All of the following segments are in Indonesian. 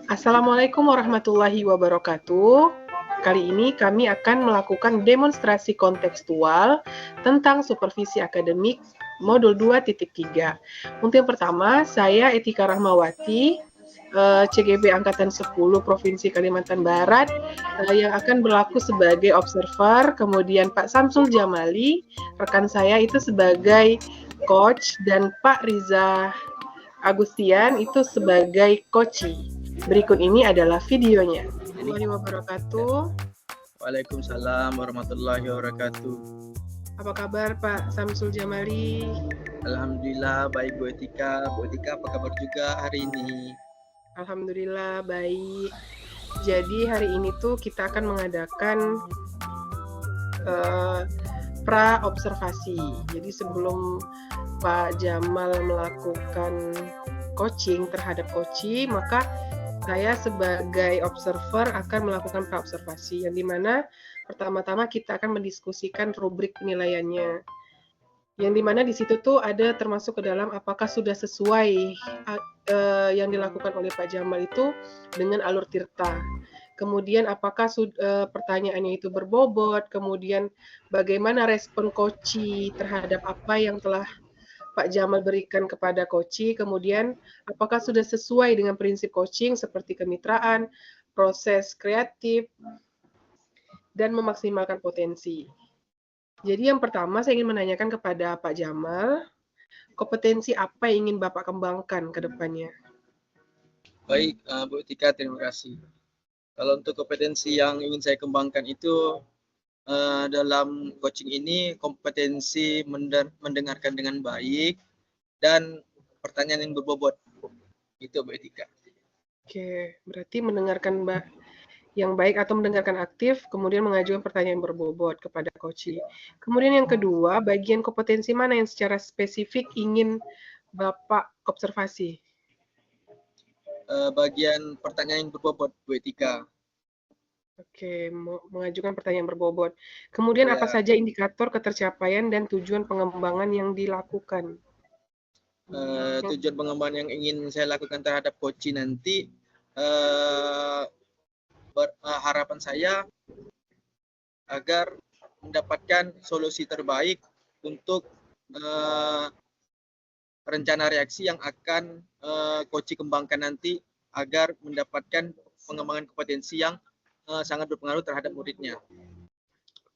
Assalamualaikum warahmatullahi wabarakatuh. Kali ini kami akan melakukan demonstrasi kontekstual tentang supervisi akademik modul 2.3. Untuk yang pertama, saya Etika Rahmawati, CGB Angkatan 10 Provinsi Kalimantan Barat, yang akan berlaku sebagai observer, kemudian Pak Samsul Jamali, rekan saya itu sebagai coach, dan Pak Riza Agustian itu sebagai koci. Berikut ini adalah videonya. Warahmatullahi wabarakatuh. Waalaikumsalam warahmatullahi wabarakatuh. Apa kabar Pak Samsul Jamali? Alhamdulillah baik Bu Etika. Bu Etika apa kabar juga hari ini? Alhamdulillah baik. Jadi hari ini tuh kita akan mengadakan pra observasi. Jadi sebelum Pak Jamal melakukan coaching terhadap koci, maka saya sebagai observer akan melakukan pra-observasi, yang dimana pertama-tama kita akan mendiskusikan rubrik penilaiannya. Yang dimana di situ tuh ada termasuk ke dalam apakah sudah sesuai yang dilakukan oleh Pak Jamal itu dengan alur tirta. Kemudian apakah pertanyaannya itu berbobot, kemudian bagaimana respon koci terhadap apa yang telah Pak Jamal berikan kepada koci, kemudian apakah sudah sesuai dengan prinsip coaching seperti kemitraan, proses kreatif, dan memaksimalkan potensi. Jadi yang pertama saya ingin menanyakan kepada Pak Jamal, kompetensi apa yang ingin Bapak kembangkan ke depannya? Baik Bu Etika, terima kasih. Kalau untuk kompetensi yang ingin saya kembangkan itu dalam coaching ini kompetensi mendengarkan dengan baik dan pertanyaan yang berbobot. Itu Bu Etika. Oke, berarti mendengarkan yang baik atau mendengarkan aktif, kemudian mengajukan pertanyaan berbobot kepada coach. Kemudian yang kedua, bagian kompetensi mana yang secara spesifik ingin Bapak observasi? Bagian pertanyaan yang berbobot Bu Etika. Oke, mengajukan pertanyaan berbobot. Kemudian apa saja indikator ketercapaian dan tujuan pengembangan yang dilakukan? Tujuan pengembangan yang ingin saya lakukan terhadap coaching nanti, harapan saya agar mendapatkan solusi terbaik untuk rencana reaksi yang akan coach kembangkan nanti agar mendapatkan pengembangan kompetensi yang sangat berpengaruh terhadap muridnya.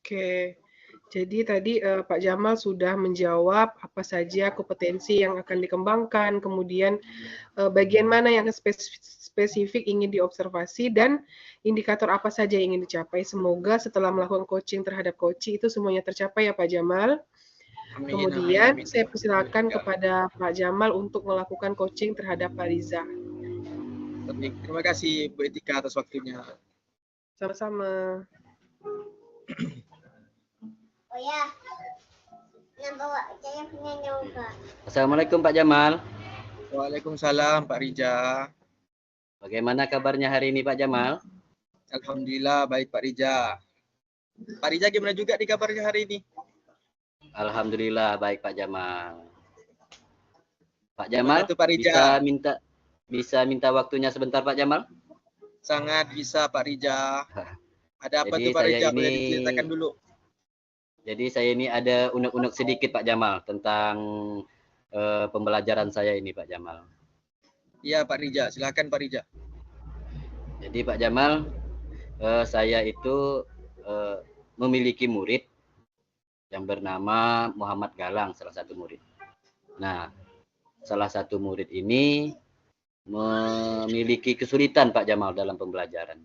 Oke, jadi tadi Pak Jamal sudah menjawab apa saja kompetensi yang akan dikembangkan, kemudian bagian mana yang spesifik ingin diobservasi, dan indikator apa saja yang ingin dicapai. Semoga setelah melakukan coaching terhadap coach itu semuanya tercapai ya Pak Jamal. Amin, kemudian amin. Saya persilakan kepada Pak Jamal untuk melakukan coaching terhadap Pak Riza. Terima kasih Bu Etika atas waktunya. Sama-sama. Oh ya, yang bawa saya punya nyoba. Assalamualaikum Pak Jamal. Waalaikumsalam Pak Riza. Bagaimana kabarnya hari ini Pak Jamal? Alhamdulillah baik Pak Riza. Pak Riza gimana juga di kabarnya hari ini? Alhamdulillah baik Pak Jamal. Pak Jamal, itu, Pak Riza? bisa minta waktunya sebentar Pak Jamal? Sangat bisa Pak Riza. Ada apa Jadi tuh Pak Riza? ini, boleh diceritakan dulu. Jadi saya ini ada unek-unek sedikit Pak Jamal tentang pembelajaran saya ini Pak Jamal. Iya Pak Riza, silakan Pak Riza. Jadi Pak Jamal, saya itu memiliki murid yang bernama Muhammad Galang, salah satu murid. Nah, salah satu murid ini memiliki kesulitan Pak Jamal dalam pembelajaran.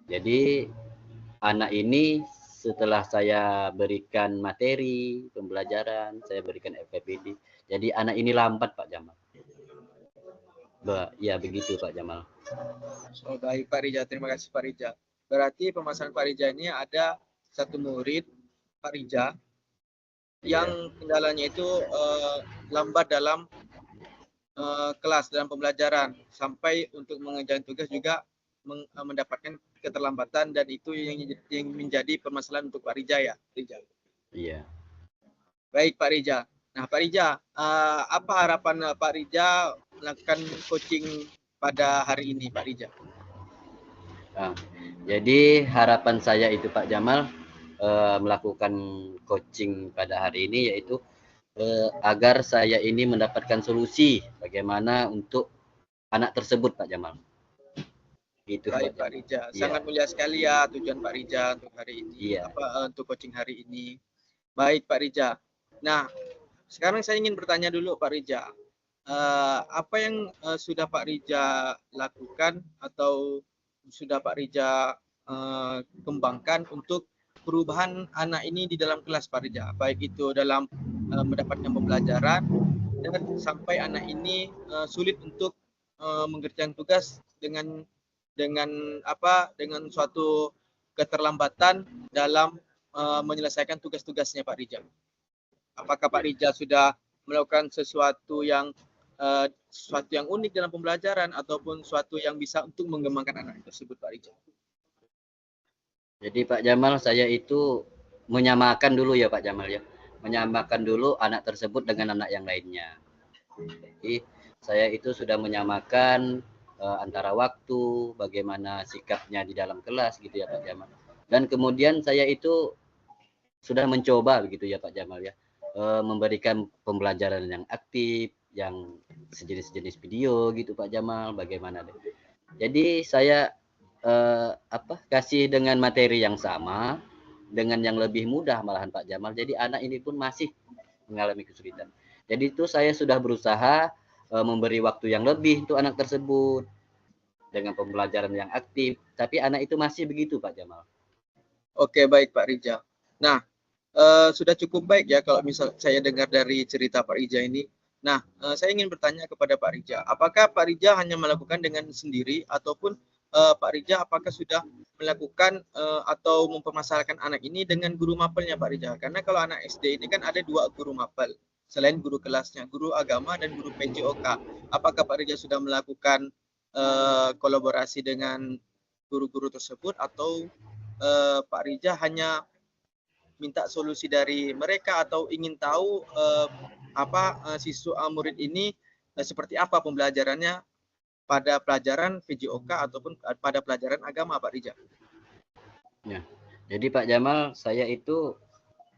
Jadi anak ini setelah saya berikan materi pembelajaran, saya berikan FKPD, jadi anak ini lambat Pak Jamal. Ya begitu Pak Jamal. Oh, baik Pak Riza, terima kasih Pak Riza. Berarti permasalahan Pak Riza ini ada satu murid Pak Riza yang kendalanya itu lambat dalam kelas, dalam pembelajaran, sampai untuk mengerjakan tugas juga mendapatkan keterlambatan, dan itu yang menjadi permasalahan untuk Pak Riza ya, Riza? Iya. Baik Pak Riza. Nah Pak Riza, apa harapan Pak Riza melakukan coaching pada hari ini Pak Rija? Nah, jadi harapan saya itu Pak Jamal melakukan coaching pada hari ini yaitu agar saya ini mendapatkan solusi bagaimana untuk anak tersebut Pak Jamal. Gitu Baik Pak Pak Jamal. Rija, Iya. sangat mulia sekali ya tujuan Pak Rija untuk hari ini, Iya. untuk coaching hari ini. Baik Pak Rija. Nah, sekarang saya ingin bertanya dulu Pak Rija, apa yang sudah Pak Rija lakukan atau sudah Pak Rija kembangkan untuk perubahan anak ini di dalam kelas Pak Rija, baik itu dalam mendapatkan pembelajaran dan sampai anak ini sulit untuk mengerjakan tugas dengan suatu keterlambatan dalam menyelesaikan tugas-tugasnya Pak Rija. Apakah Pak Rija sudah melakukan sesuatu yang unik dalam pembelajaran ataupun sesuatu yang bisa untuk mengembangkan anak tersebut Pak Rija? Jadi Pak Jamal, saya itu menyamakan dulu ya Pak Jamal ya. Menyamakan dulu anak tersebut dengan anak yang lainnya. Jadi saya itu sudah menyamakan antara waktu, bagaimana sikapnya di dalam kelas gitu ya Pak Jamal. Dan kemudian saya itu sudah mencoba begitu ya Pak Jamal ya, memberikan pembelajaran yang aktif, yang sejenis-jenis video gitu Pak Jamal, bagaimana deh. Jadi saya kasih dengan materi yang sama, dengan yang lebih mudah malahan Pak Jamal. Jadi anak ini pun masih mengalami kesulitan. Jadi itu saya sudah berusaha memberi waktu yang lebih untuk anak tersebut dengan pembelajaran yang aktif, tapi anak itu masih begitu Pak Jamal. Oke, baik Pak Rija. Nah, sudah cukup baik ya kalau misal saya dengar dari cerita Pak Rija ini. Nah, saya ingin bertanya kepada Pak Rija, apakah Pak Rija hanya melakukan dengan sendiri ataupun Pak Rija apakah sudah melakukan atau mempermasalahkan anak ini dengan guru mapelnya Pak Rija? Karena kalau anak SD ini kan ada 2 guru mapel, selain guru kelasnya, guru agama dan guru PJOK. Apakah Pak Rija sudah melakukan kolaborasi dengan guru-guru tersebut atau Pak Rija hanya minta solusi dari mereka atau ingin tahu siswa murid ini seperti apa pembelajarannya pada pelajaran PJOK ataupun pada pelajaran agama Pak Rija? Ya. Jadi Pak Jamal, saya itu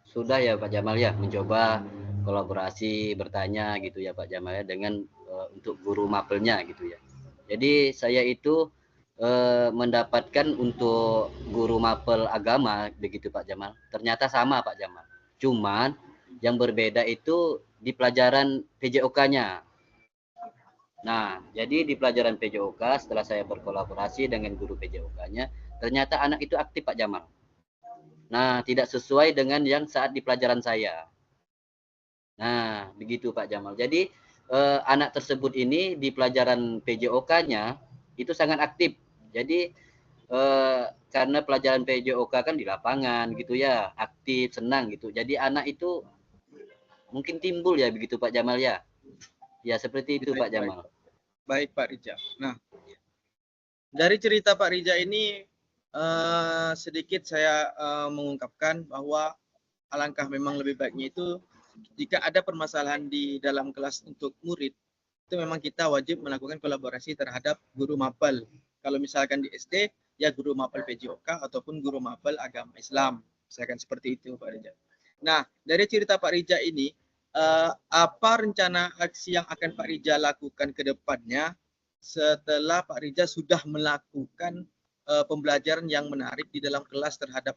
sudah ya Pak Jamal ya mencoba kolaborasi bertanya gitu ya Pak Jamal ya dengan untuk guru mapelnya gitu ya. Jadi saya itu mendapatkan untuk guru mapel agama begitu Pak Jamal. Ternyata sama Pak Jamal. Cuman yang berbeda itu di pelajaran PJOK-nya. Nah, jadi di pelajaran PJOK setelah saya berkolaborasi dengan guru PJOK-nya, ternyata anak itu aktif Pak Jamal. Nah, tidak sesuai dengan yang saat di pelajaran saya. Nah, begitu Pak Jamal. Jadi anak tersebut ini di pelajaran PJOK-nya itu sangat aktif. Jadi karena pelajaran PJOK kan di lapangan gitu ya, aktif, senang gitu. Jadi anak itu mungkin timbul ya begitu Pak Jamal ya. Ya seperti itu Pak Jamal. Baik Pak Rija. Nah, dari cerita Pak Rija ini sedikit saya mengungkapkan bahwa alangkah memang lebih baiknya itu jika ada permasalahan di dalam kelas untuk murid, itu memang kita wajib melakukan kolaborasi terhadap guru mapel. Kalau misalkan di SD, ya guru mapel PJOK ataupun guru mapel agama Islam. Misalkan seperti itu Pak Rija. Nah, dari cerita Pak Rija ini, apa rencana aksi yang akan Pak Rija lakukan ke depannya setelah Pak Rija sudah melakukan pembelajaran yang menarik di dalam kelas terhadap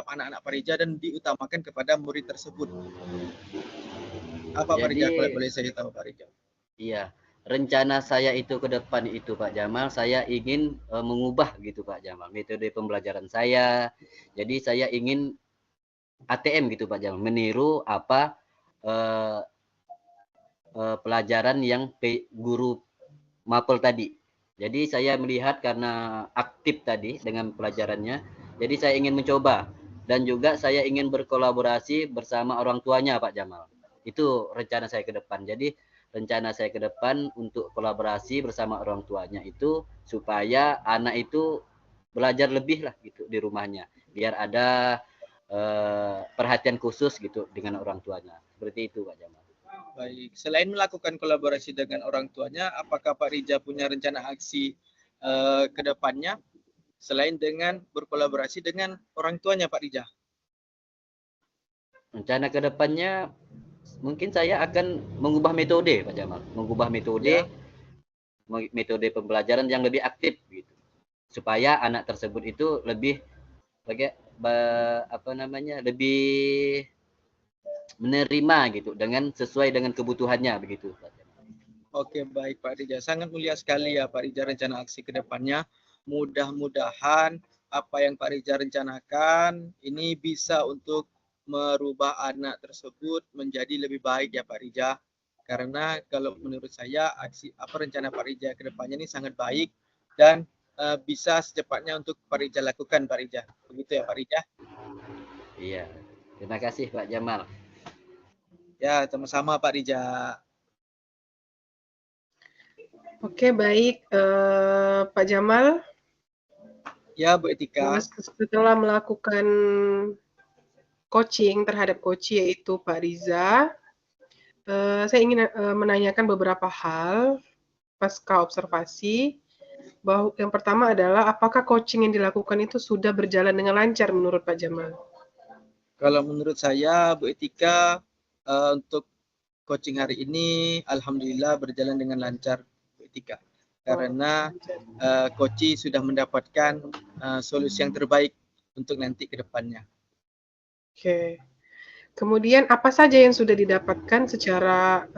anak-anak Pak Rija dan diutamakan kepada murid tersebut? Apa Pak Rija, kalau boleh saya tahu Pak Rija? Iya, rencana saya itu ke depan itu Pak Jamal, saya ingin mengubah gitu Pak Jamal, metode pembelajaran saya. Jadi saya ingin ATM gitu Pak Jamal, meniru apa pelajaran yang guru mapel tadi. Jadi saya melihat karena aktif tadi dengan pelajarannya, jadi saya ingin mencoba dan juga saya ingin berkolaborasi bersama orang tuanya Pak Jamal. Itu rencana saya ke depan. Jadi rencana saya ke depan untuk kolaborasi bersama orang tuanya itu supaya anak itu belajar lebih lah gitu di rumahnya, biar ada perhatian khusus gitu dengan orang tuanya. Seperti itu Pak Jamal. Baik. Selain melakukan kolaborasi dengan orang tuanya, apakah Pak Rija punya rencana aksi ke depannya selain dengan berkolaborasi dengan orang tuanya Pak Rija? Rencana ke depannya mungkin saya akan mengubah metode, Pak Jamal, mengubah metode, Ya. metode pembelajaran yang lebih aktif gitu, supaya anak tersebut itu lebih lebih menerima gitu, dengan sesuai dengan kebutuhannya begitu, Pak Jamal. Oke, baik Pak Rija. Sangat mulia sekali ya Pak Rija rencana aksi ke depannya. Mudah-mudahan apa yang Pak Rija rencanakan ini bisa untuk merubah anak tersebut menjadi lebih baik ya Pak Rija. Karena kalau menurut saya rencana Pak Rija ke depannya ini sangat baik dan bisa secepatnya untuk Pak Rija lakukan Pak Rija. Begitu ya Pak Rija? Iya. Terima kasih Pak Jamal. Ya, sama-sama Pak Rija. Oke, baik Pak Jamal. Ya, Bu Etika. Setelah melakukan coaching terhadap coach yaitu Pak Riza, saya ingin menanyakan beberapa hal pasca observasi. Bahwa yang pertama adalah apakah coaching yang dilakukan itu sudah berjalan dengan lancar menurut Pak Jamal? Kalau menurut saya, Bu Etika, untuk coaching hari ini, alhamdulillah berjalan dengan lancar, Bu Etika. Karena coach sudah mendapatkan solusi yang terbaik untuk nanti ke depannya. Oke. Kemudian apa saja yang sudah didapatkan secara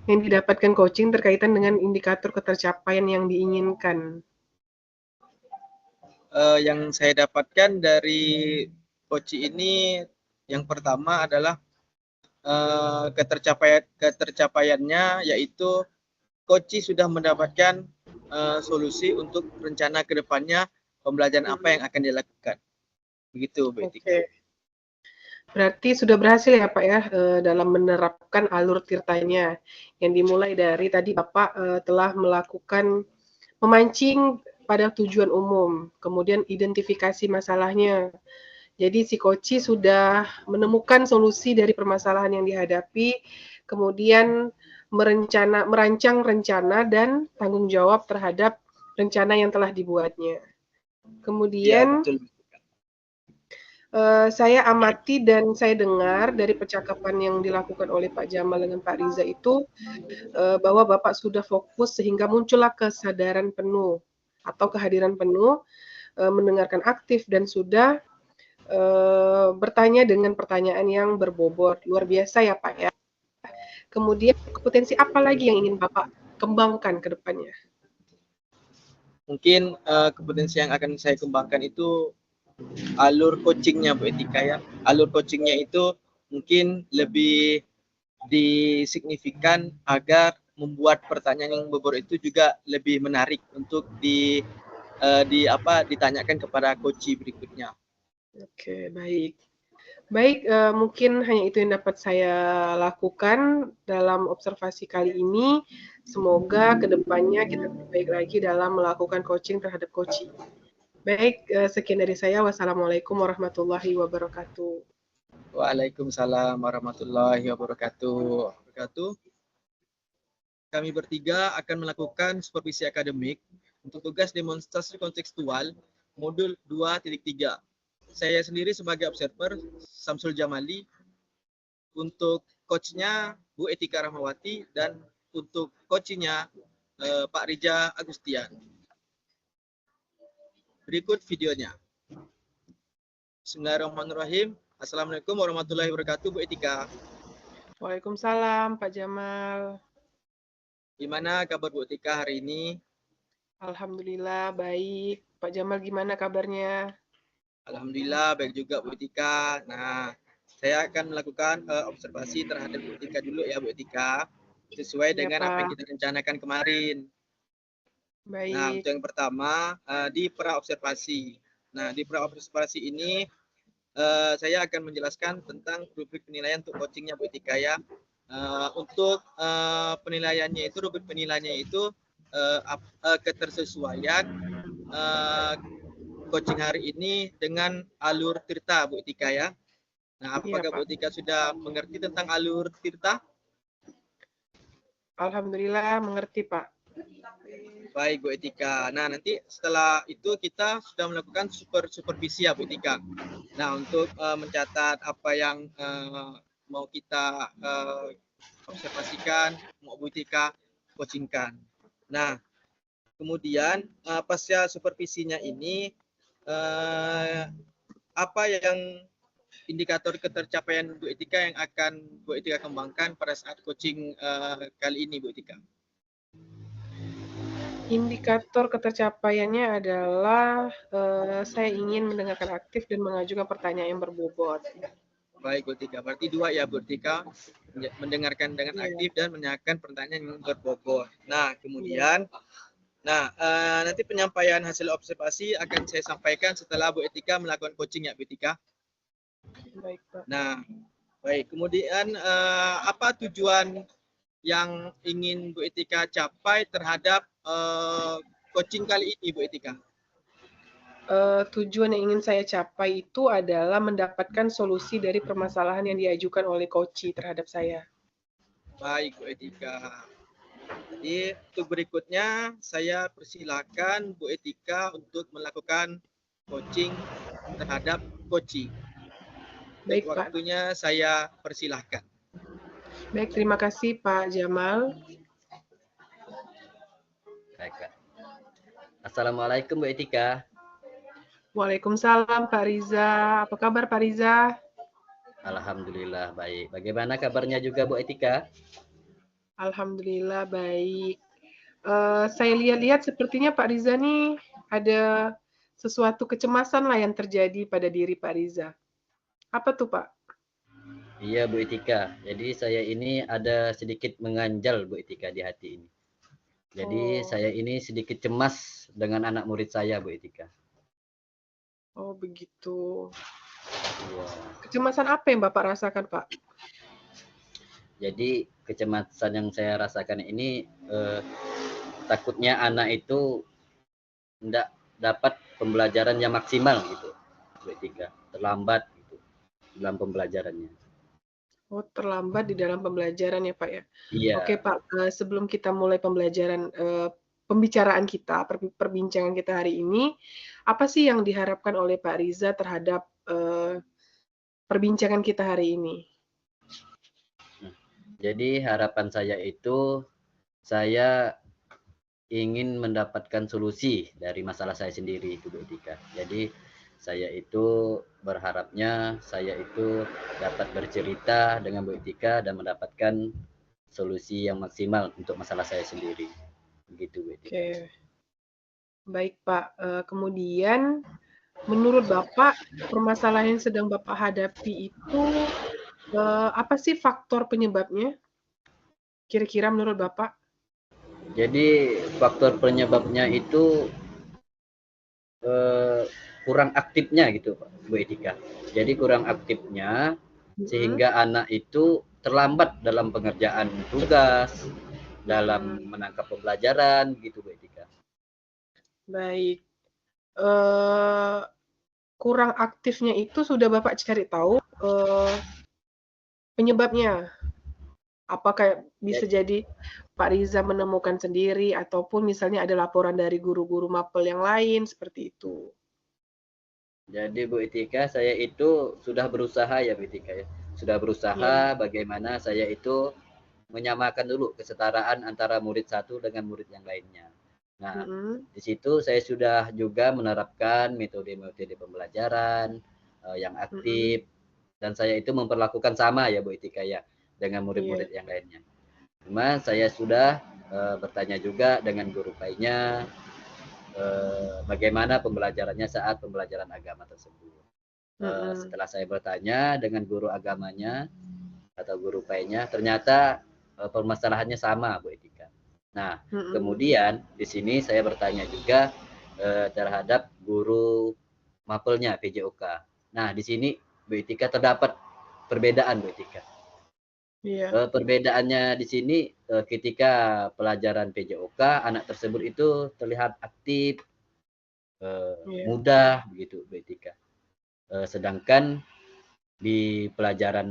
yang didapatkan coaching terkaitan dengan indikator ketercapaian yang diinginkan? Yang saya dapatkan dari coach ini, yang pertama adalah ketercapaiannya, yaitu coach sudah mendapatkan solusi untuk rencana ke depannya pembelajaran apa yang akan dilakukan. Begitu, Bu Etika. Oke. Berarti sudah berhasil ya Pak ya dalam menerapkan alur tirtanya yang dimulai dari tadi Bapak telah melakukan memancing pada tujuan umum, kemudian identifikasi masalahnya. Jadi si coach sudah menemukan solusi dari permasalahan yang dihadapi, kemudian merancang rencana dan tanggung jawab terhadap rencana yang telah dibuatnya. Kemudian Ya, betul. Saya amati dan saya dengar dari percakapan yang dilakukan oleh Pak Jamal dengan Pak Riza itu bahwa Bapak sudah fokus sehingga muncullah kesadaran penuh atau kehadiran penuh, mendengarkan aktif dan sudah bertanya dengan pertanyaan yang berbobot. Luar biasa ya Pak ya. Kemudian kompetensi apa lagi yang ingin Bapak kembangkan ke depannya? Mungkin kompetensi yang akan saya kembangkan itu alur coachingnya, Bu Etika ya. Alur coachingnya itu mungkin lebih disignifikan agar membuat pertanyaan yang bobot itu juga lebih menarik untuk ditanyakan kepada coach berikutnya. Oke, baik. Baik, mungkin hanya itu yang dapat saya lakukan dalam observasi kali ini. Semoga kedepannya kita lebih baik lagi dalam melakukan coaching terhadap coaching. Baik, sekian dari saya. Wassalamualaikum warahmatullahi wabarakatuh. Waalaikumsalam warahmatullahi wabarakatuh. Kami bertiga akan melakukan supervisi akademik untuk tugas demonstrasi kontekstual modul 2.3. Saya sendiri sebagai observer, Samsul Jamali, untuk coachnya Bu Etika Rahmawati, dan untuk coachnya Pak Rija Agustian. Berikut videonya. Bismillahirrahmanirrahim. Assalamualaikum warahmatullahi wabarakatuh, Bu Etika. Waalaikumsalam, Pak Jamal. Gimana kabar Bu Etika hari ini? Alhamdulillah, baik. Pak Jamal gimana kabarnya? Alhamdulillah, baik juga Bu Etika. Nah, saya akan melakukan observasi terhadap Bu Etika dulu ya, Bu Etika. Sesuai dengan apa yang kita rencanakan kemarin. Baik. Nah, untuk yang pertama, di pra-observasi. Nah, di pra-observasi ini, saya akan menjelaskan tentang rubrik penilaian untuk coachingnya Bu Etika ya. Untuk penilaiannya itu, rubrik penilaiannya itu ketersesuaian coaching hari ini dengan alur tirta Bu Etika ya. Nah, apakah Bu Etika sudah mengerti tentang alur tirta? Alhamdulillah mengerti, Pak. Baik, Bu Etika. Nah, nanti setelah itu kita sudah melakukan supervisi ya, Bu Etika. Nah, untuk mencatat apa yang mau kita observasikan, mau Bu Etika coachingkan. Nah, kemudian pasca supervisinya ini apa yang indikator ketercapaian Bu Etika yang akan Bu Etika kembangkan pada saat coaching kali ini, Bu Etika? Indikator ketercapaiannya adalah saya ingin mendengarkan aktif dan mengajukan pertanyaan yang berbobot. Baik, Bu Etika. Berarti 2 ya, Bu Etika. Mendengarkan dengan aktif dan menanyakan pertanyaan yang berbobot. Nah, kemudian nanti penyampaian hasil observasi akan saya sampaikan setelah Bu Etika melakukan coaching ya, Bu Etika. Baik, Pak. Nah, baik. Kemudian apa tujuan yang ingin Bu Etika capai terhadap coaching kali ini, Bu Etika? Tujuan yang ingin saya capai itu adalah mendapatkan solusi dari permasalahan yang diajukan oleh coach terhadap saya. Baik, Bu Etika. Jadi untuk berikutnya saya persilakan Bu Etika untuk melakukan coaching terhadap coaching. Baik, Pak. Waktunya saya persilahkan. Baik, terima kasih Pak Jamal. Baik, Kak. Assalamualaikum Bu Etika. Waalaikumsalam Pak Riza. Apa kabar Pak Riza? Alhamdulillah baik. Bagaimana kabarnya juga Bu Etika? Alhamdulillah baik. Saya lihat-lihat sepertinya Pak Riza nih ada sesuatu kecemasan lah yang terjadi pada diri Pak Riza. Apa tuh Pak? Iya Bu Etika. Jadi saya ini ada sedikit menganjal Bu Etika di hati ini. Jadi saya ini sedikit cemas dengan anak murid saya Bu Etika. Oh begitu. Iya. Kecemasan apa yang Bapak rasakan Pak? Jadi kecemasan yang saya rasakan ini takutnya anak itu tidak dapat pembelajaran yang maksimal gitu Bu Etika. Terlambat gitu dalam pembelajarannya. Oh terlambat di dalam pembelajaran ya Pak ya? Iya. Oke Pak, sebelum kita mulai pembelajaran pembicaraan kita, perbincangan kita hari ini, apa sih yang diharapkan oleh Pak Riza terhadap perbincangan kita hari ini? Jadi harapan saya itu saya ingin mendapatkan solusi dari masalah saya sendiri itu Bu Etika. Jadi saya itu berharapnya saya itu dapat bercerita dengan Bu Etika dan mendapatkan solusi yang maksimal untuk masalah saya sendiri. Begitu Bu Etika. Oke. Baik Pak, kemudian menurut Bapak permasalahan yang sedang Bapak hadapi itu apa sih faktor penyebabnya? Kira-kira menurut Bapak? Jadi faktor penyebabnya itu kurang aktifnya gitu Pak Bu Etika. Jadi kurang aktifnya sehingga anak itu terlambat dalam pengerjaan tugas, dalam menangkap pembelajaran gitu Bu Etika. Baik. Kurang aktifnya itu sudah Bapak cari tahu penyebabnya? Apakah bisa jadi Pak Riza menemukan sendiri ataupun misalnya ada laporan dari guru-guru mapel yang lain seperti itu? Jadi Bu Etika, saya itu sudah berusaha ya Bu Etika ya. Sudah berusaha bagaimana saya itu menyamakan dulu kesetaraan antara murid satu dengan murid yang lainnya. Nah, di situ saya sudah juga menerapkan metode-metode pembelajaran yang aktif dan saya itu memperlakukan sama ya Bu Etika ya dengan murid-murid yang lainnya. Cuma saya sudah bertanya juga dengan guru lainnya bagaimana pembelajarannya saat pembelajaran agama tersebut. Setelah saya bertanya dengan guru agamanya atau guru lainnya, ternyata permasalahannya sama Bu Etika. Nah, kemudian di sini saya bertanya juga terhadap guru mapelnya PJOK. Nah, di sini Bu Etika terdapat perbedaan Bu Etika. Perbedaannya di sini ketika pelajaran PJOK anak tersebut itu terlihat aktif, mudah begitu Bu Etika. Sedangkan di pelajaran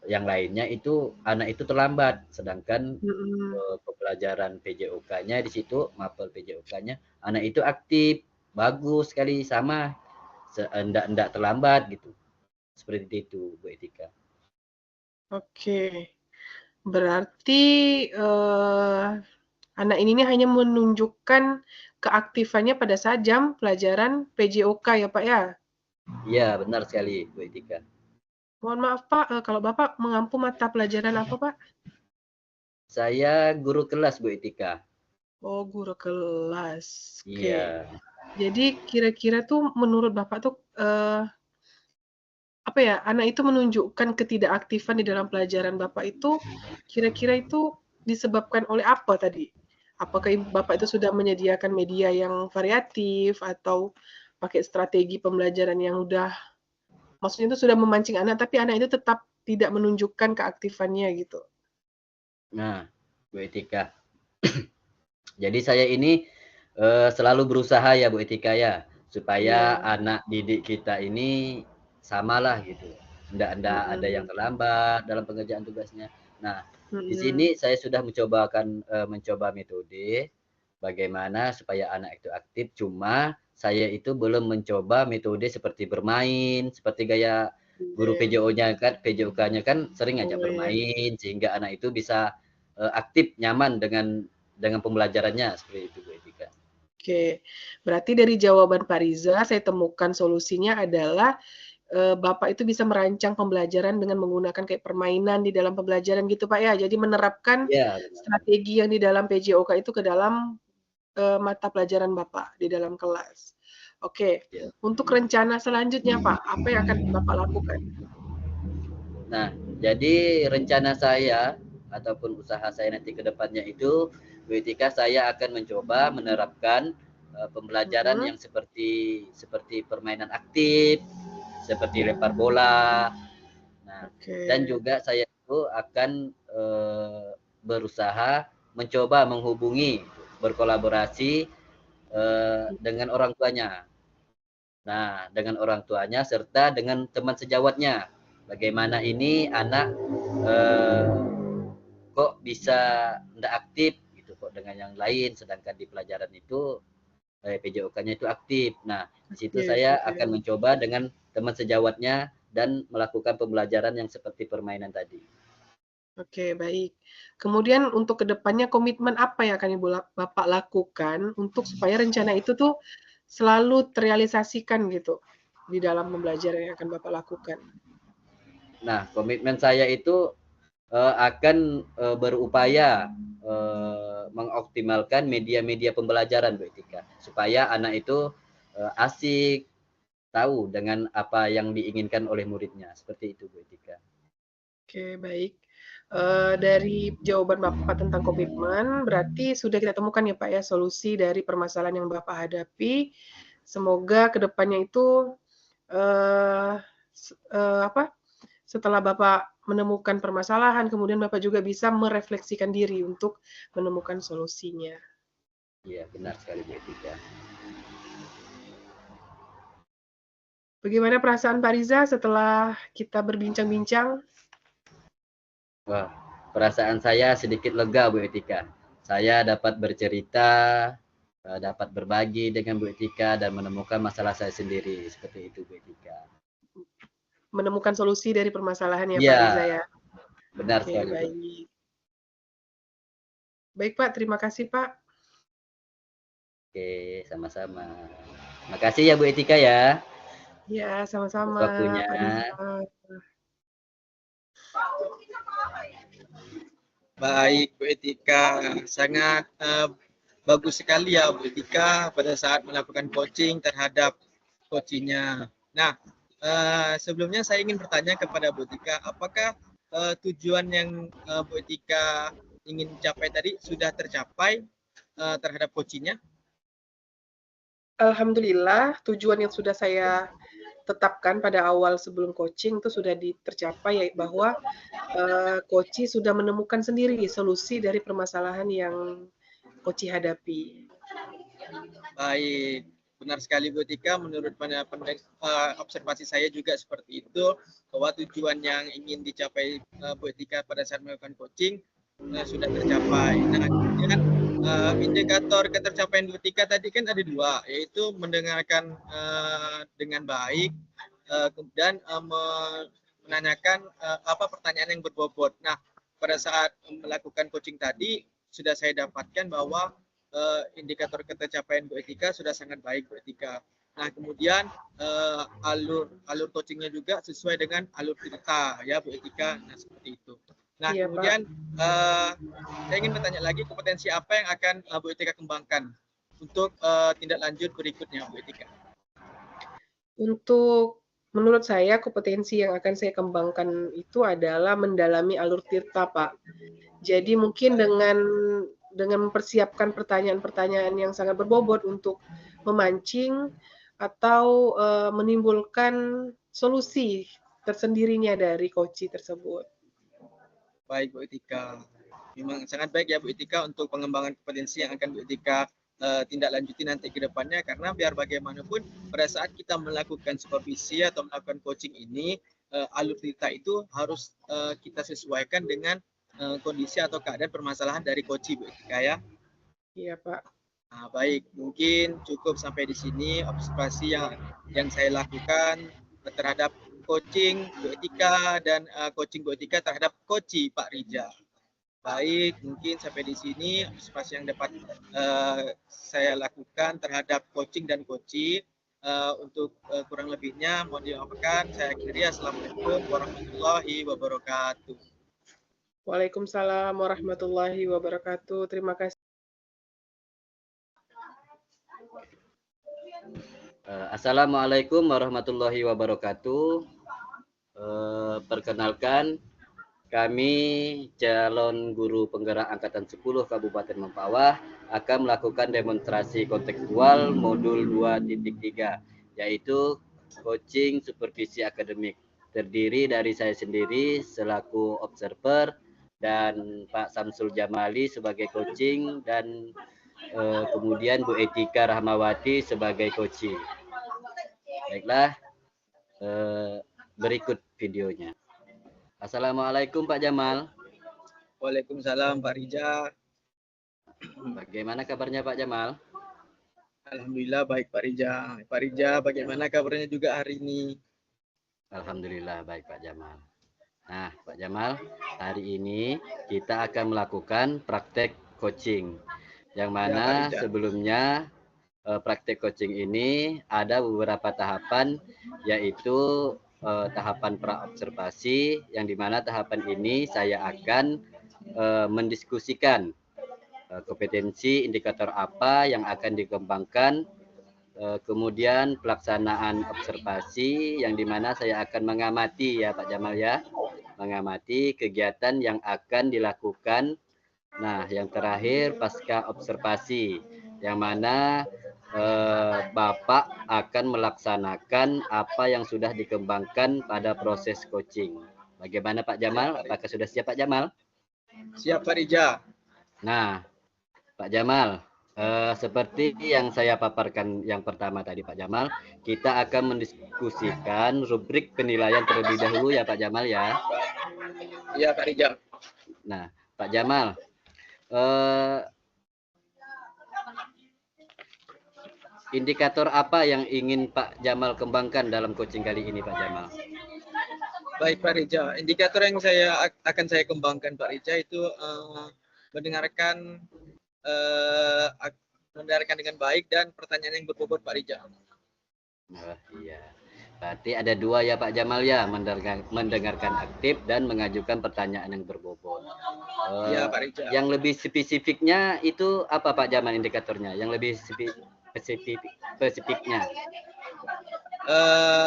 yang lainnya itu anak itu terlambat, sedangkan Mm-mm. pembelajaran PJOK-nya di situ, mapel PJOK-nya anak itu aktif, bagus sekali, sama, enggak terlambat gitu. Seperti itu, Bu Etika. Oke, berarti anak ini hanya menunjukkan keaktifannya pada saat jam pelajaran PJOK ya Pak ya? Iya, benar sekali, Bu Etika. Mohon maaf Pak, kalau Bapak mengampu mata pelajaran apa Pak? Saya guru kelas, Bu Etika. Oh, guru kelas. Oke. Iya. Jadi kira-kira tuh menurut Bapak tuh apa ya, anak itu menunjukkan ketidakaktifan di dalam pelajaran Bapak itu kira-kira itu disebabkan oleh apa tadi? Apakah Bapak itu sudah menyediakan media yang variatif atau pakai strategi pembelajaran yang maksudnya itu sudah memancing anak tapi anak itu tetap tidak menunjukkan keaktifannya gitu? Nah, Bu Etika. Jadi saya ini selalu berusaha ya Bu Etika ya, supaya Iya. anak didik kita ini samalah gitu. Nggak ada yang Mhm. terlambat dalam pengerjaan tugasnya. Nah, di Mhm. sini saya sudah mencoba metode bagaimana supaya anak itu aktif, cuma saya itu belum mencoba metode seperti bermain, seperti gaya guru Oke. PJOK-nya kan sering Oh ngajak ya. bermain sehingga anak itu bisa aktif, nyaman dengan pembelajarannya seperti itu Bu Etika. Oke. Berarti dari jawaban Pak Riza saya temukan solusinya adalah Bapak itu bisa merancang pembelajaran dengan menggunakan kayak permainan di dalam pembelajaran gitu Pak ya. Jadi menerapkan Iya benar. strategi yang di dalam PJOK itu ke dalam mata pelajaran Bapak di dalam kelas. Oke, Ya. untuk rencana selanjutnya Pak, apa yang akan Bapak lakukan? Nah, jadi rencana saya ataupun usaha saya nanti ke depannya itu ketika saya akan mencoba menerapkan pembelajaran Mhm. yang seperti permainan aktif, seperti lempar bola. Nah, dan Oke. juga saya itu akan berusaha mencoba menghubungi, berkolaborasi dengan orang tuanya. Nah, dengan orang tuanya serta dengan teman sejawatnya. Bagaimana ini anak eh, kok bisa tidak aktif gitu kok dengan yang lain, sedangkan di pelajaran itu PJOK-nya itu aktif. Nah, di situ Oke, saya oke. akan mencoba dengan teman sejawatnya dan melakukan pembelajaran yang seperti permainan tadi. Oke, baik. Kemudian untuk kedepannya komitmen apa yang akan Bapak lakukan untuk supaya rencana itu tuh selalu terrealisasikan gitu di dalam pembelajaran yang akan Bapak lakukan? Nah, komitmen saya itu akan berupaya mengoptimalkan media-media pembelajaran Bu Etika, supaya anak itu asik, tahu dengan apa yang diinginkan oleh muridnya. Seperti itu Bu Etika. Oke, baik. Dari jawaban Bapak tentang komitmen, berarti sudah kita temukan ya Pak ya solusi dari permasalahan yang Bapak hadapi. Semoga kedepannya itu eh, apa? Setelah Bapak menemukan permasalahan, kemudian Bapak juga bisa merefleksikan diri untuk menemukan solusinya. Iya, benar sekali Bu Etika. Bagaimana perasaan Pak Riza setelah kita berbincang-bincang? Wah, perasaan saya sedikit lega Bu Etika. Saya dapat bercerita, dapat berbagi dengan Bu Etika dan menemukan masalah saya sendiri. Seperti itu Bu Etika. Menemukan solusi dari permasalahan ya Pak Riza Iya, ya. benar Oke, sekali Bu. baik. Baik Pak, terima kasih Pak. Oke, sama-sama. Makasih ya Bu Etika ya Ya, atas sama-sama waktunya. Pak Riza. Baik, Bu Etika, sangat bagus sekali ya Bu Etika pada saat melakukan coaching terhadap coachingnya. Nah, sebelumnya saya ingin bertanya kepada Bu Etika, apakah tujuan yang Bu Etika ingin capai tadi sudah tercapai terhadap coachingnya? Alhamdulillah, tujuan yang sudah saya tetapkan pada awal sebelum coaching itu sudah tercapai, yaitu bahwa coach sudah menemukan sendiri solusi dari permasalahan yang coach hadapi. Baik. benar sekali Bu Etika, menurut observasi saya juga seperti itu, bahwa tujuan yang ingin dicapai Bu Etika pada saat melakukan coaching sudah tercapai. Nah, kemudian indikator ketercapaian Bu Etika tadi kan ada dua, yaitu mendengarkan dengan baik, kemudian menanyakan apa pertanyaan yang berbobot. Nah, pada saat melakukan coaching tadi sudah saya dapatkan bahwa indikator ketercapaian Bu Etika sudah sangat baik Bu Etika. Nah, kemudian alur coachingnya juga sesuai dengan alur cerita ya Bu Etika. Nah, seperti itu. Nah, Iya, kemudian saya ingin bertanya lagi, kompetensi apa yang akan Bu Etika kembangkan untuk tindak lanjut berikutnya Bu Etika? Untuk menurut saya kompetensi yang akan saya kembangkan itu adalah mendalami alur tirta, Pak. Jadi mungkin dengan mempersiapkan pertanyaan-pertanyaan yang sangat berbobot untuk memancing atau menimbulkan solusi tersendirinya dari coach tersebut. Baik Bu Etika, memang sangat baik ya Bu Etika untuk pengembangan kompetensi yang akan Bu Etika tindak lanjuti nanti ke depannya, karena biar bagaimanapun pada saat kita melakukan supervisi atau melakukan coaching ini, alur cerita itu harus kita sesuaikan dengan kondisi atau keadaan permasalahan dari coach Bu Etika ya. Iya Pak. Nah, baik, mungkin cukup sampai di sini observasi yang saya lakukan terhadap coaching Bu Etika dan coaching Bu Etika terhadap coach Pak Rija. Baik, mungkin sampai di sini observasi yang dapat saya lakukan terhadap coaching dan coach. Untuk kurang lebihnya mohon dimaafkan. Saya akhiri. Assalamualaikum warahmatullahi wabarakatuh. Waalaikumsalam warahmatullahi wabarakatuh. Terima kasih. Assalamualaikum warahmatullahi wabarakatuh. Perkenalkan, kami calon guru penggerak Angkatan 10 Kabupaten Mempawah akan melakukan demonstrasi kontekstual modul 2.3, yaitu coaching supervisi akademik. Terdiri dari saya sendiri selaku observer dan Pak Samsul Jamali sebagai coaching dan kemudian Bu Etika Rahmawati sebagai coaching. Baiklah, berikut videonya. Assalamualaikum Pak Jamal. Waalaikumsalam Pak Rija. Bagaimana kabarnya Pak Jamal? Alhamdulillah baik Pak Rija. Pak Rija, bagaimana kabarnya juga hari ini? Alhamdulillah baik Pak Jamal. Nah Pak Jamal, hari ini kita akan melakukan praktek coaching. Yang mana Ya, sebelumnya praktek coaching ini ada beberapa tahapan, yaitu tahapan praobservasi, yang dimana tahapan ini saya akan mendiskusikan kompetensi indikator apa yang akan dikembangkan, kemudian pelaksanaan observasi yang dimana saya akan mengamati ya Pak Jamal ya, mengamati kegiatan yang akan dilakukan. Nah yang terakhir pasca observasi, yang mana Bapak akan melaksanakan apa yang sudah dikembangkan pada proses coaching. Bagaimana Pak Jamal? Apakah sudah siap Pak Jamal? Siap Pak Rija. Nah, Pak Jamal, seperti yang saya paparkan yang pertama tadi Pak Jamal, kita akan mendiskusikan rubrik penilaian terlebih dahulu ya Pak Jamal ya. Iya Pak Rija. Nah, Pak Jamal, indikator apa yang ingin Pak Jamal kembangkan dalam coaching kali ini Pak Jamal? Baik Pak Rija, indikator yang akan saya kembangkan Pak Rija itu mendengarkan dengan baik dan pertanyaan yang berbobot Pak Rija. Iya, berarti ada dua ya Pak Jamal ya, mendengarkan aktif dan mengajukan pertanyaan yang berbobot. Iya Pak Rija. Yang lebih spesifiknya itu apa Pak Jamal indikatornya? Yang lebih spesifiknya?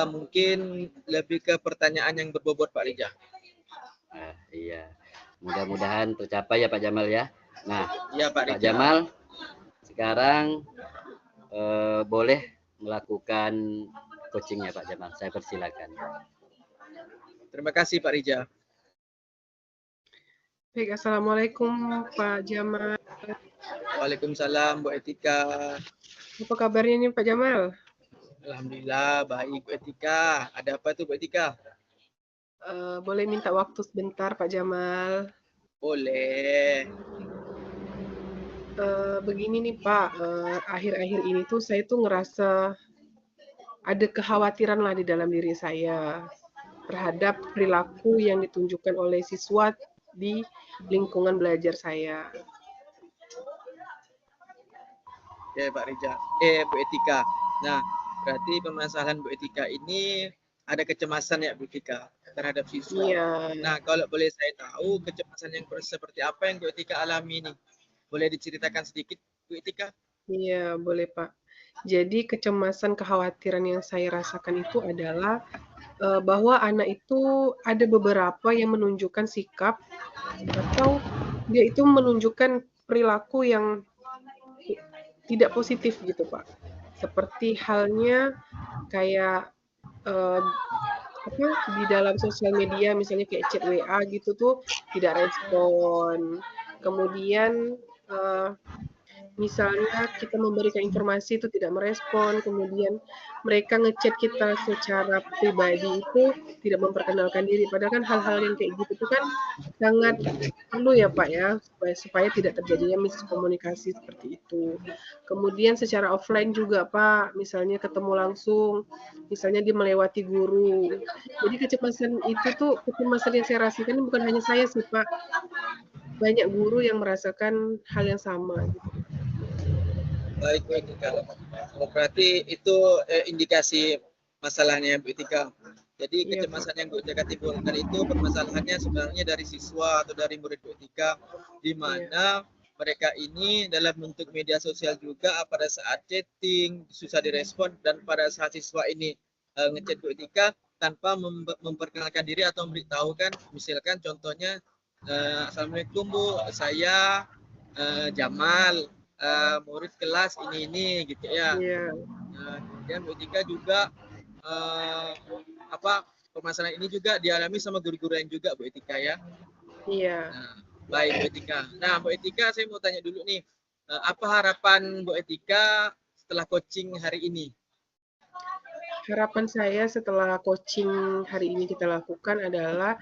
Mungkin lebih ke pertanyaan yang berbobot Pak Rija. Iya, mudah-mudahan tercapai ya Pak Jamal ya. Nah, ya, Pak Jamal, sekarang boleh melakukan coachingnya Pak Jamal. Saya persilakan. Terima kasih Pak Rija. Baik, Assalamualaikum Pak Jamal. Waalaikumsalam Bu Etika. Apa kabarnya nih Pak Jamal? Alhamdulillah baik Bu Etika. Ada apa tuh Bu Etika? Boleh minta waktu sebentar Pak Jamal? Boleh. Begini nih Pak, akhir-akhir ini tuh saya tuh ngerasa ada kekhawatiran lah di dalam diri saya terhadap perilaku yang ditunjukkan oleh siswa di lingkungan belajar saya. Ya Pak Rija. Bu Etika. Nah, berarti permasalahan Bu Etika ini ada kecemasan ya Bu Etika terhadap siswa. Iya, Nah, kalau boleh saya tahu kecemasan yang seperti apa yang Bu Etika alami nih? Boleh diceritakan sedikit Bu Etika? iya boleh Pak. Jadi kecemasan, kekhawatiran yang saya rasakan itu adalah bahwa anak itu ada beberapa yang menunjukkan sikap atau dia itu menunjukkan perilaku yang tidak positif gitu Pak. Seperti halnya kayak eh, apa di dalam sosial media misalnya kayak chat WA gitu tuh tidak respon. Kemudian eh, misalnya kita memberikan informasi itu tidak merespon, kemudian mereka ngechat kita secara pribadi itu tidak memperkenalkan diri. Padahal kan hal-hal yang kayak gitu itu kan sangat perlu ya Pak ya, supaya tidak terjadinya miskomunikasi seperti itu. Kemudian secara offline juga Pak, misalnya ketemu langsung, misalnya dia melewati guru. Jadi kecemasan itu tuh, kecemasan yang saya rasakan bukan hanya saya sih Pak, banyak guru yang merasakan hal yang sama gitu. Baik Bu Etika. Oh, berarti itu indikasi masalahnya Bu Etika. Jadi Iya Pak. kecemasan yang Bu Etika timbulkan itu permasalahannya sebenarnya dari siswa atau dari murid Bu Etika, di Iya. mana mereka ini dalam bentuk media sosial juga pada saat chatting susah direspon, dan pada saat siswa ini ngechat Bu Etika tanpa memperkenalkan diri atau memberitahukan, misalkan contohnya Assalamualaikum Bu, saya Jamal, murid kelas ini gitu ya. Iya, Kemudian Bu Tika juga apa permasalahan ini juga dialami sama guru-guru yang juga Bu Etika ya. iya. Nah, baik Bu Etika. Nah Bu Etika saya mau tanya dulu nih, apa harapan Bu Etika setelah coaching hari ini? Harapan saya setelah coaching hari ini kita lakukan adalah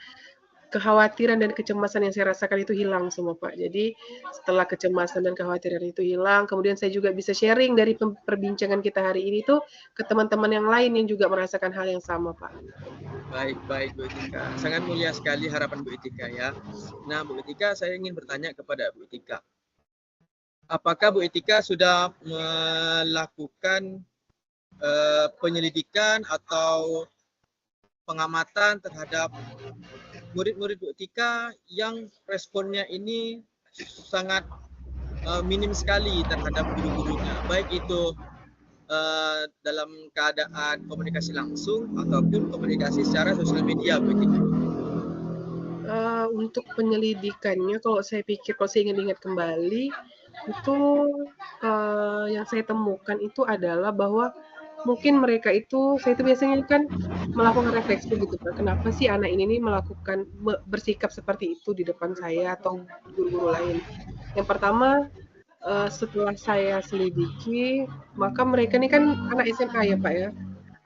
kekhawatiran dan kecemasan yang saya rasakan itu hilang semua, Pak. Jadi setelah kecemasan dan kekhawatiran itu hilang, kemudian saya juga bisa sharing dari perbincangan kita hari ini tuh ke teman-teman yang lain yang juga merasakan hal yang sama, Pak. Baik Bu Etika. Sangat mulia sekali harapan Bu Etika ya. Nah Bu Etika, saya ingin bertanya kepada Bu Etika. Apakah Bu Etika sudah melakukan penyelidikan atau pengamatan terhadap murid-murid Bu Etika yang responnya ini sangat minim sekali terhadap guru-gurunya, baik itu dalam keadaan komunikasi langsung ataupun komunikasi secara sosial media Bu Etika? Untuk penyelidikannya, kalau saya pikir, kalau saya ingat-ingat kembali, itu yang saya temukan itu adalah bahwa mungkin mereka itu, saya itu biasanya kan melakukan refleksi gitu kan, kenapa sih anak ini nih melakukan bersikap seperti itu di depan saya atau guru-guru lain. Yang pertama, setelah saya selidiki, maka mereka ini kan anak SMA ya Pak ya.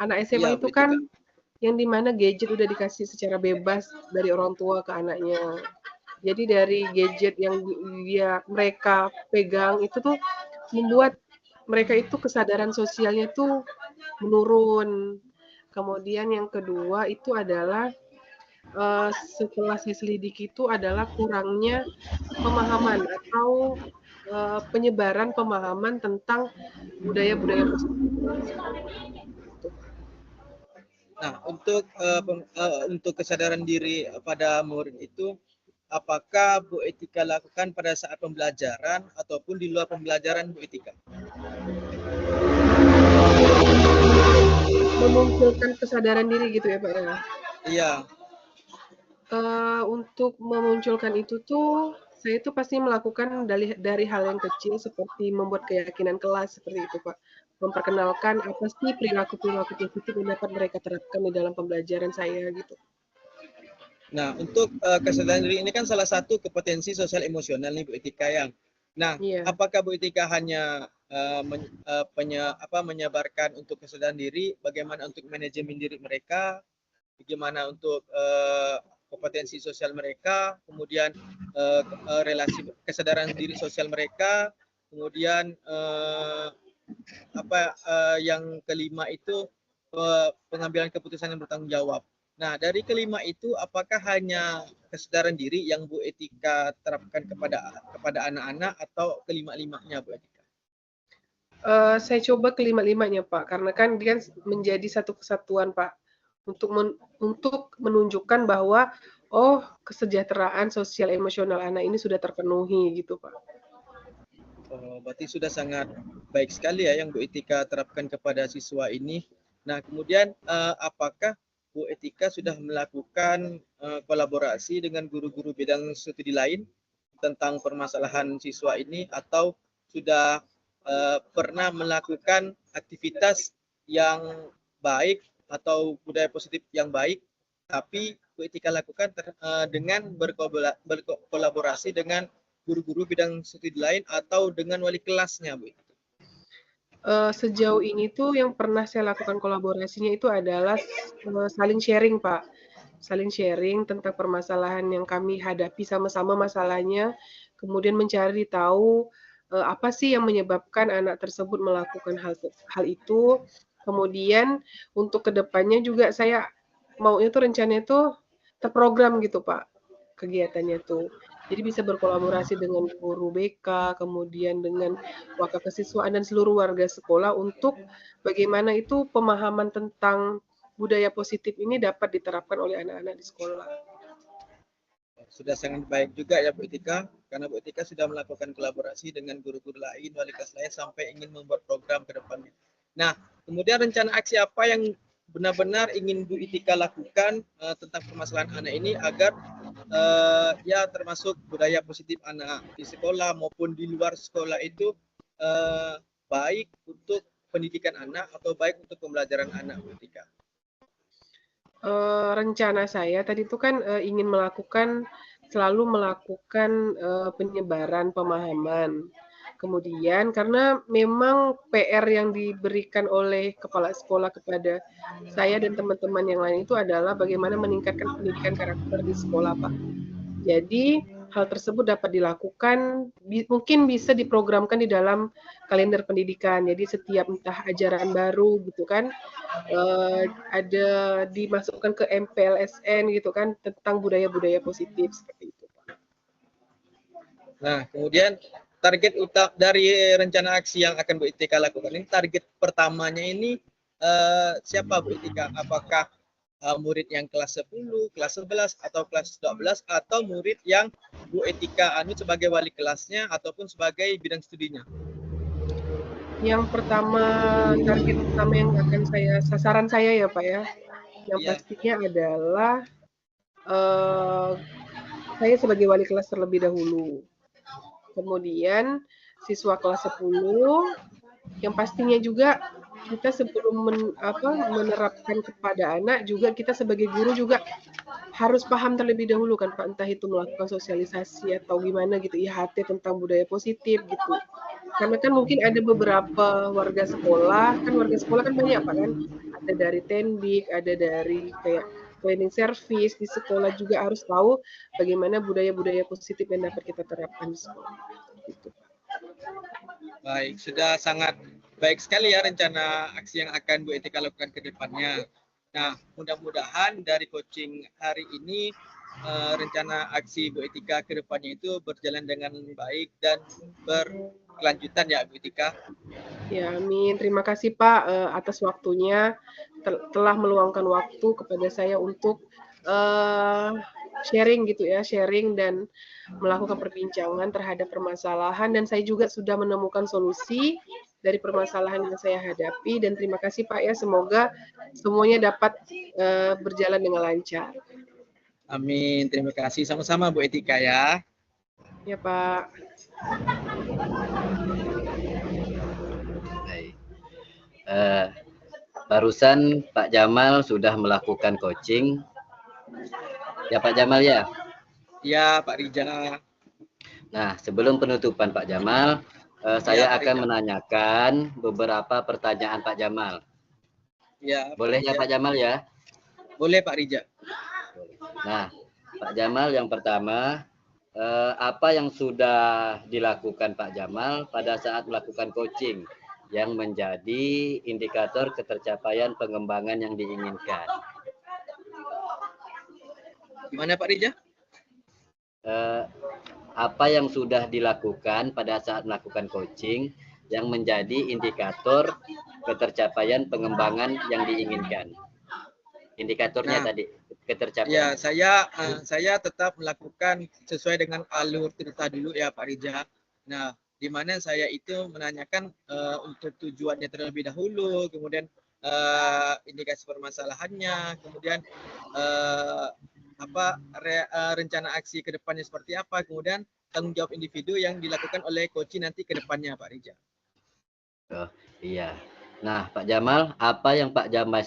Anak Iya SMA Bu itu Etika. kan yang dimana gadget udah dikasih secara bebas dari orang tua ke anaknya. Jadi dari gadget yang mereka pegang itu tuh membuat mereka itu kesadaran sosialnya tuh menurun. Kemudian yang kedua itu adalah setelah saya selidiki itu adalah kurangnya pemahaman atau penyebaran pemahaman tentang budaya-budaya positif. Nah, untuk kesadaran diri pada murid itu, apakah Bu Etika lakukan pada saat pembelajaran ataupun di luar pembelajaran Bu Etika? Memunculkan kesadaran diri gitu ya Pak ya. Iya. Untuk memunculkan itu tuh, saya itu pasti melakukan dari hal yang kecil seperti membuat keyakinan kelas seperti itu, Pak. Memperkenalkan apa sih perilaku-perilaku positif yang dapat mereka terapkan di dalam pembelajaran saya gitu. Nah, untuk kesadaran diri ini kan salah satu kompetensi sosial emosional nih Bu Etika yang. Nah, Iya. apakah Bu Etika hanya menyebarkan untuk kesadaran diri, bagaimana untuk manajemen diri mereka, bagaimana untuk kompetensi sosial mereka, kemudian relasi kesadaran diri sosial mereka, kemudian yang kelima itu pengambilan keputusan yang bertanggung jawab. Nah, dari kelima itu apakah hanya kesadaran diri yang Bu Etika terapkan kepada anak-anak atau kelima-limanya, Bu Etika? Saya coba kelima-limanya, Pak, karena kan dia menjadi satu kesatuan, Pak, untuk menunjukkan bahwa oh, kesejahteraan sosial emosional anak ini sudah terpenuhi gitu, Pak. Oh, berarti sudah sangat baik sekali ya yang Bu Etika terapkan kepada siswa ini. Nah, kemudian apakah Bu Etika sudah melakukan kolaborasi dengan guru-guru bidang studi lain tentang permasalahan siswa ini, atau sudah pernah melakukan aktivitas yang baik atau budaya positif yang baik, tapi Bu Etika lakukan dengan berkolaborasi dengan guru-guru bidang studi lain atau dengan wali kelasnya, Bu? Sejauh ini tuh yang pernah saya lakukan kolaborasinya itu adalah saling sharing, Pak. Saling sharing tentang permasalahan yang kami hadapi sama-sama masalahnya, kemudian mencari tahu apa sih yang menyebabkan anak tersebut melakukan hal itu. Kemudian untuk kedepannya juga saya maunya tuh rencananya tuh terprogram gitu, Pak, kegiatannya tuh. Jadi bisa berkolaborasi dengan guru BK, kemudian dengan wakil kesiswaan dan seluruh warga sekolah untuk bagaimana itu pemahaman tentang budaya positif ini dapat diterapkan oleh anak-anak di sekolah. Sudah sangat baik juga ya Bu Etika, karena Bu Etika sudah melakukan kolaborasi dengan guru-guru lain, wali kelas lain, sampai ingin membuat program ke depannya. Nah, kemudian rencana aksi apa yang benar-benar ingin Bu Etika lakukan tentang permasalahan anak ini agar ya termasuk budaya positif anak di sekolah maupun di luar sekolah itu baik untuk pendidikan anak atau baik untuk pembelajaran anak, Bu Etika? Rencana saya tadi itu kan ingin selalu melakukan penyebaran pemahaman. Kemudian karena memang PR yang diberikan oleh kepala sekolah kepada saya dan teman-teman yang lain itu adalah bagaimana meningkatkan pendidikan karakter di sekolah, Pak. Jadi hal tersebut dapat dilakukan, mungkin bisa diprogramkan di dalam kalender pendidikan. Jadi setiap entah ajaran baru gitu kan, ada dimasukkan ke MPLSN gitu kan tentang budaya-budaya positif seperti itu. Nah, kemudian target utama dari rencana aksi yang akan Bu Etika lakukan ini, target pertamanya ini siapa, Bu Etika? Apakah murid yang kelas 10, kelas 11, atau kelas 12, atau murid yang Bu Etika sebagai wali kelasnya ataupun sebagai bidang studinya? Yang pertama, target pertama yang akan sasaran saya ya Pak ya, yang pastinya adalah saya sebagai wali kelas terlebih dahulu. Kemudian siswa kelas 10, yang pastinya juga kita sebelum menerapkan kepada anak juga kita sebagai guru juga harus paham terlebih dahulu kan Pak, entah itu melakukan sosialisasi atau gimana gitu, IHT tentang budaya positif gitu. Karena kan mungkin ada beberapa warga sekolah kan banyak Pak kan, ada dari Tendik, ada dari kayak cleaning service di sekolah, juga harus tahu bagaimana budaya-budaya positif yang dapat kita terapkan di sekolah. Gitu. Baik, sudah sangat baik sekali ya rencana aksi yang akan Bu Etika lakukan ke depannya. Nah, mudah-mudahan dari coaching hari ini rencana aksi Bu Etika ke depannya itu berjalan dengan baik dan berkelanjutan ya Bu Etika. Ya, amin. Terima kasih Pak atas waktunya, telah meluangkan waktu kepada saya untuk sharing gitu ya, sharing dan melakukan perbincangan terhadap permasalahan, dan saya juga sudah menemukan solusi dari permasalahan yang saya hadapi, dan terima kasih Pak ya, semoga semuanya dapat berjalan dengan lancar. Amin, terima kasih. Sama-sama Bu Etika ya. Ya Pak. Baik. Barusan Pak Jamal sudah melakukan coaching. Ya Pak Jamal ya? Ya Pak Rija. Nah, sebelum penutupan Pak Jamal, saya Pak akan Rijal. menanyakan beberapa pertanyaan Pak Jamal. Ya, Boleh ya Pak Jamal ya? boleh Pak Rijal. Nah, Pak Jamal, yang pertama, apa yang sudah dilakukan Pak Jamal pada saat melakukan coaching yang menjadi indikator ketercapaian pengembangan yang diinginkan? Gimana Pak Rijal? Apa yang sudah dilakukan pada saat melakukan coaching yang menjadi indikator ketercapaian pengembangan yang diinginkan? Indikatornya Nah, tadi, ya, ketercapaian. saya tetap melakukan sesuai dengan alur cerita dulu ya Pak Rija. Nah, di mana saya itu menanyakan untuk tujuannya terlebih dahulu, kemudian indikasi permasalahannya, kemudian rencana aksi ke depannya seperti apa, kemudian tanggung jawab individu yang dilakukan oleh coach nanti ke depannya Pak Rija. Oh, iya. Nah, Pak Jamal, apa yang Pak Jamal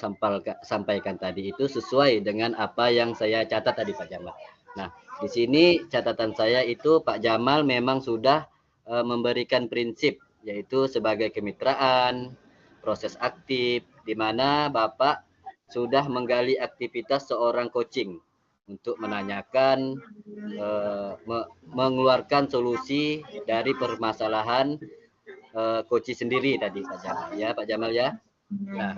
sampaikan tadi itu sesuai dengan apa yang saya catat tadi Pak Jamal. Nah, di sini catatan saya itu Pak Jamal memang sudah memberikan prinsip, yaitu sebagai kemitraan, proses aktif, di mana Bapak sudah menggali aktivitas seorang coaching untuk menanyakan, mengeluarkan solusi dari permasalahan coach sendiri tadi Pak Jamal ya, Pak Jamal ya. Nah,